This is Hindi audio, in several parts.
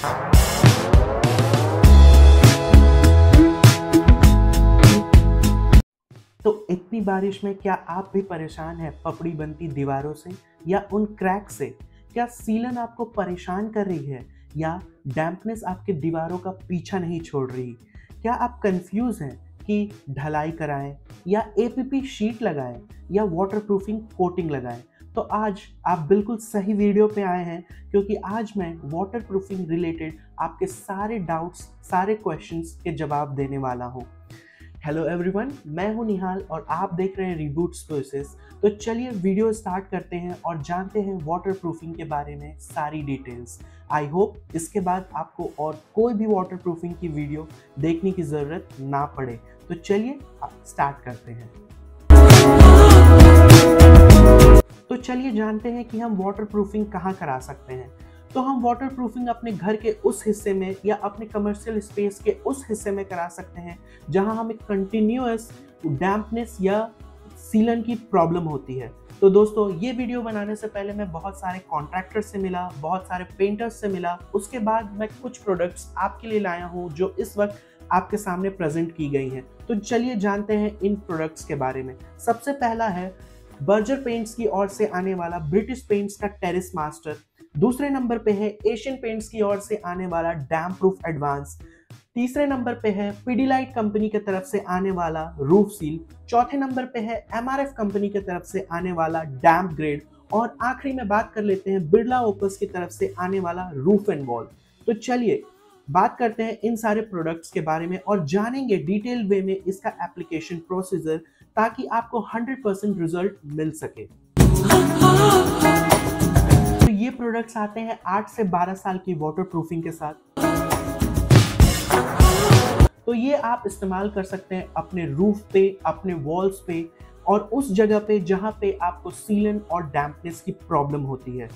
तो इतनी बारिश में क्या आप भी परेशान हैं पपड़ी बनती दीवारों से या उन क्रैक से? क्या सीलन आपको परेशान कर रही है या डैम्पनेस आपकी दीवारों का पीछा नहीं छोड़ रही? क्या आप कंफ्यूज हैं कि ढलाई कराएं या एपीपी शीट लगाएं या वाटरप्रूफिंग कोटिंग लगाएं? तो आज आप बिल्कुल सही वीडियो पे आए हैं, क्योंकि आज मैं वाटरप्रूफिंग रिलेटेड आपके सारे डाउट्स, सारे क्वेश्चंस के जवाब देने वाला हूँ। हेलो एवरीवन, मैं हूं निहाल और आप देख रहे हैं रीबूट स्पेसेस। तो चलिए वीडियो स्टार्ट करते हैं और जानते हैं वाटरप्रूफिंग के बारे में सारी डिटेल्स। आई होप इसके बाद आपको और कोई भी वाटरप्रूफिंग की वीडियो देखने की ज़रूरत ना पड़े। तो चलिए स्टार्ट करते हैं। तो चलिए जानते हैं कि हम वाटरप्रूफिंग कहाँ करा सकते हैं। तो हम वाटरप्रूफिंग अपने घर के उस हिस्से में या अपने कमर्शियल स्पेस के उस हिस्से में करा सकते हैं जहां हमें कंटिन्यूअस डैम्पनेस या सीलन की प्रॉब्लम होती है। तो दोस्तों, ये वीडियो बनाने से पहले मैं बहुत सारे कॉन्ट्रैक्टर से मिला, बहुत सारे पेंटर्स से मिला। उसके बाद मैं कुछ प्रोडक्ट्स आपके लिए लाया हूँ जो इस वक्त आपके सामने प्रेजेंट की गई हैं। तो चलिए जानते हैं इन प्रोडक्ट्स के बारे में। सबसे पहला है बर्जर पेंट्स की ओर से आने वाला ब्रिटिश पेंट्स का टेरेस मास्टर। दूसरे नंबर पे है एशियन पेंट्स की ओर से आने वाला डैम्प प्रूफ एडवांस। तीसरे नंबर पे है पिडिलाइट कंपनी की तरफ से आने वाला रूफ सील। चौथे नंबर पे है एमआरएफ कंपनी की तरफ से आने वाला डैम्प ग्रेड। और आखिरी में बात कर लेते हैं बिरला ओपस की तरफ से आने वाला रूफ एंड वॉल। तो चलिए बात करते हैं इन सारे प्रोडक्ट्स के बारे में और जानेंगे डिटेल वे में इसका एप्लीकेशन प्रोसीजर, ताकि आपको 100% रिजल्ट मिल सके। तो ये प्रोडक्ट्स आते हैं 8 से 12 साल की वाटरप्रूफिंग के साथ। तो ये आप इस्तेमाल कर सकते हैं अपने रूफ पे, अपने वॉल्स पे और उस जगह पे जहां पे आपको सीलन और डैम्पनेस की प्रॉब्लम होती है।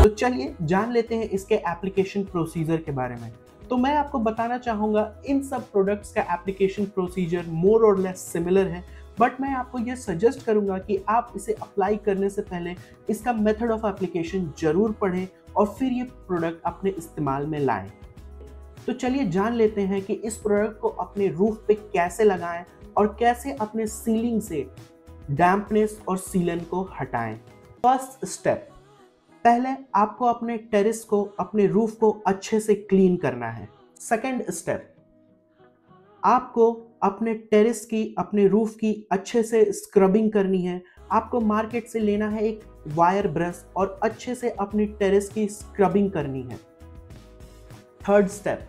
तो चलिए जान लेते हैं इसके एप्लीकेशन प्रोसीजर के बारे में। तो मैं आपको बताना चाहूंगा इन सब प्रोडक्ट्स का एप्लीकेशन प्रोसीजर मोर और लेस सिमिलर है, बट मैं आपको ये सजेस्ट करूंगा कि आप इसे अप्लाई करने से पहले इसका मेथड ऑफ एप्लीकेशन जरूर पढ़ें और फिर ये प्रोडक्ट अपने इस्तेमाल में लाएं। तो चलिए जान लेते हैं कि इस प्रोडक्ट को अपने रूफ पे कैसे लगाएं और कैसे अपने सीलिंग से डैम्पनेस और सीलन को हटाएं। फर्स्ट स्टेप, पहले आपको अपने टेरेस को, अपने रूफ को अच्छे से क्लीन करना है। सेकंड स्टेप, आपको अपने टेरेस की, अपने रूफ की अच्छे से स्क्रबिंग करनी है। आपको मार्केट से लेना है एक वायर ब्रश और अच्छे से अपनी टेरेस की स्क्रबिंग करनी है। थर्ड स्टेप,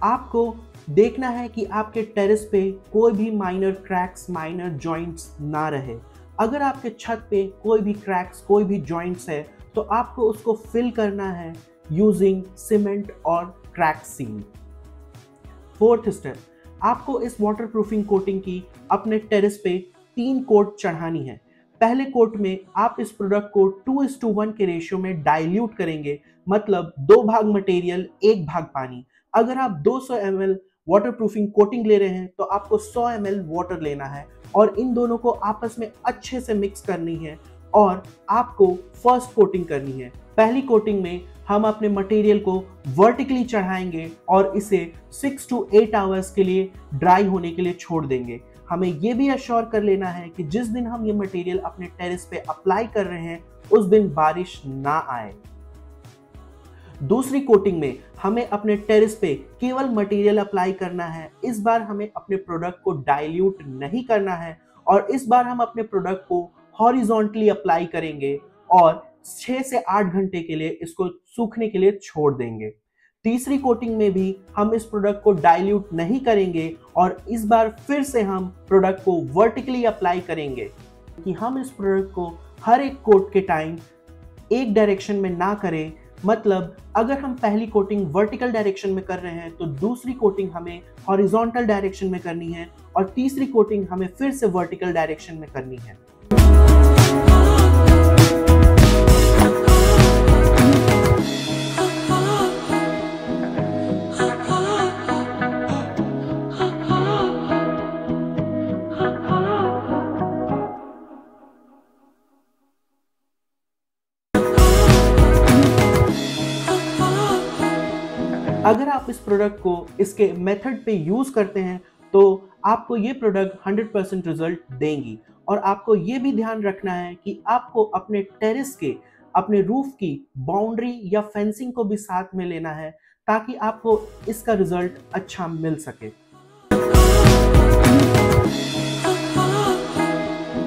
आपको देखना है कि आपके टेरेस पे कोई भी माइनर क्रैक्स, माइनर जॉइंट्स ना रहे। अगर आपके छत पे कोई भी क्रैक्स, कोई भी जॉइंट्स है तो आपको उसको फिल करना है यूजिंग सीमेंट और क्रैक सील। फोर्थ स्टेप, आपको इस वाटरप्रूफिंग कोटिंग की अपने टेरेस पे 3 कोट चढ़ानी है। पहले कोट में आप इस प्रोडक्ट को 2:1 के रेशियो में डाइल्यूट करेंगे, मतलब 2 भाग मटेरियल 1 भाग पानी। अगर आप 200 ml वाटरप्रूफिंग कोटिंग ले रहे हैं तो आपको 100 ml वाटर लेना है और इन दोनों को आपस में अच्छे से मिक्स करनी है और आपको फर्स्ट कोटिंग करनी है। पहली कोटिंग में हम अपने मटेरियल को वर्टिकली चढ़ाएंगे और इसे 6 to 8 आवर्स के लिए ड्राई होने के लिए छोड़ देंगे। हमें यह भी अश्योर कर लेना है कि जिस दिन हम ये मटेरियल अपने टेरेस पे अप्लाई कर रहे हैं उस दिन बारिश ना आए। दूसरी कोटिंग में हमें अपने टेरेस पे केवल मटेरियल अप्लाई करना है। इस बार हमें अपने प्रोडक्ट को डाइल्यूट नहीं करना है और इस बार हम अपने प्रोडक्ट को हॉरिजॉन्टली अप्लाई करेंगे और 6 से 8 घंटे के लिए इसको सूखने के लिए छोड़ देंगे। तीसरी कोटिंग में भी हम इस प्रोडक्ट को डाइल्यूट नहीं करेंगे और इस बार फिर से हम प्रोडक्ट को वर्टिकली अप्लाई करेंगे कि हम इस प्रोडक्ट को हर एक कोट के टाइम एक डायरेक्शन में ना करें। मतलब अगर हम पहली कोटिंग वर्टिकल डायरेक्शन में कर रहे हैं तो दूसरी कोटिंग हमें हॉरिजॉन्टल डायरेक्शन में करनी है और तीसरी कोटिंग हमें फिर से वर्टिकल डायरेक्शन में करनी है। अगर आप इस प्रोडक्ट को इसके मेथड पे यूज करते हैं तो आपको ये प्रोडक्ट 100% रिजल्ट देंगी। और आपको ये भी ध्यान रखना है कि आपको अपने टेरेस के, अपने रूफ की बाउंड्री या फेंसिंग को भी साथ में लेना है ताकि आपको इसका रिजल्ट अच्छा मिल सके।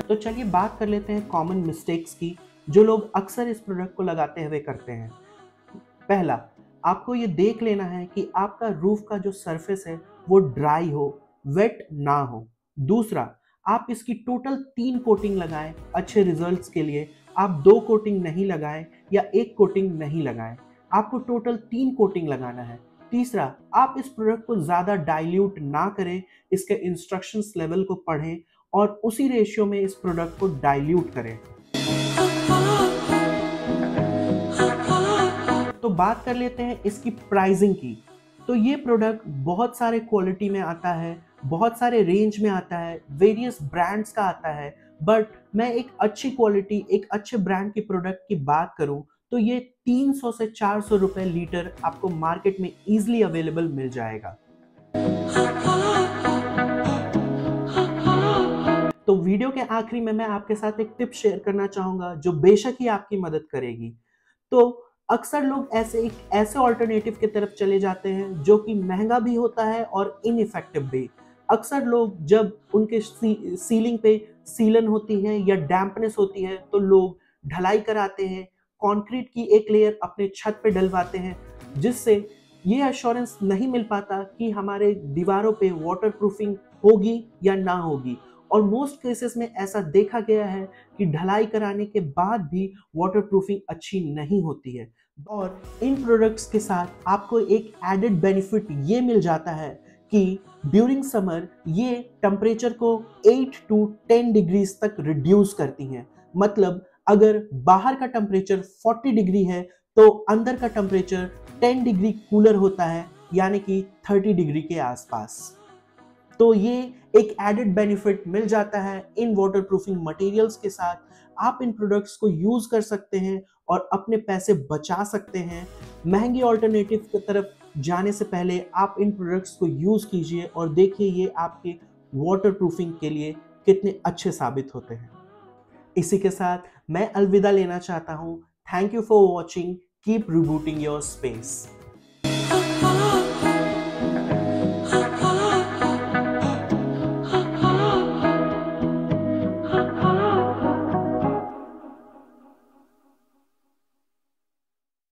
तो चलिए बात कर लेते हैं कॉमन मिस्टेक्स की जो लोग अक्सर इस प्रोडक्ट को लगाते हुए करते हैं। पहला, आपको ये देख लेना है कि आपका रूफ का जो सरफेस है वो ड्राई हो, वेट ना हो। दूसरा, आप इसकी टोटल 3 कोटिंग लगाएं अच्छे रिजल्ट्स के लिए। आप 2 कोटिंग नहीं लगाएं या 1 कोटिंग नहीं लगाएं, आपको टोटल 3 कोटिंग लगाना है। तीसरा, आप इस प्रोडक्ट को ज़्यादा डाइल्यूट ना करें, इसके इंस्ट्रक्शंस लेवल को पढ़ें और उसी रेशियो में इस प्रोडक्ट को डाइल्यूट करें। तो बात कर लेते हैं इसकी प्राइसिंग की। तो ये प्रोडक्ट बहुत सारे क्वालिटी में आता है, बहुत सारे रेंज में आता है, वेरियस ब्रांड्स का आता है। बट मैं एक अच्छी क्वालिटी, एक अच्छे ब्रांड की प्रोडक्ट की बात करूं तो ये 300 से 400 रुपए लीटर आपको मार्केट में इजीली अवेलेबल मिल जाएगा। तो वीडियो के आखिरी में मैं आपके साथ एक टिप शेयर करना चाहूंगा जो बेशक ही आपकी मदद करेगी। तो अक्सर लोग ऐसे ऑल्टरनेटिव की तरफ चले जाते हैं जो कि महंगा भी होता है और इनइफेक्टिव भी। अक्सर लोग जब उनके सीलिंग पे सीलन होती है या डैम्पनेस होती है तो लोग ढलाई कराते हैं, कंक्रीट की एक लेयर अपने छत पे डलवाते हैं, जिससे ये एश्योरेंस नहीं मिल पाता कि हमारे दीवारों पे वाटरप्रूफिंग होगी या ना होगी। और मोस्ट केसेस में ऐसा देखा गया है कि ढलाई कराने के बाद भी वाटरप्रूफिंग अच्छी नहीं होती है। और इन प्रोडक्ट्स के साथ आपको एक एडेड बेनिफिट ये मिल जाता है कि ड्यूरिंग समर ये टेम्परेचर को 8 to 10 डिग्रीज तक रिड्यूस करती हैं। मतलब अगर बाहर का टेम्परेचर 40 डिग्री है तो अंदर का टेम्परेचर 10 डिग्री कूलर होता है, यानी कि 30 डिग्री के आसपास। तो ये एक एडेड बेनिफिट मिल जाता है इन वाटरप्रूफिंग मटेरियल्स के साथ। आप इन प्रोडक्ट्स को यूज कर सकते हैं और अपने पैसे बचा सकते हैं। महंगी ऑल्टरनेटिव की तरफ जाने से पहले आप इन प्रोडक्ट्स को यूज कीजिए और देखिए ये आपके वाटरप्रूफिंग के लिए कितने अच्छे साबित होते हैं। इसी के साथ मैं अलविदा लेना चाहता हूँ। Thank you for watching. Keep rebooting your space.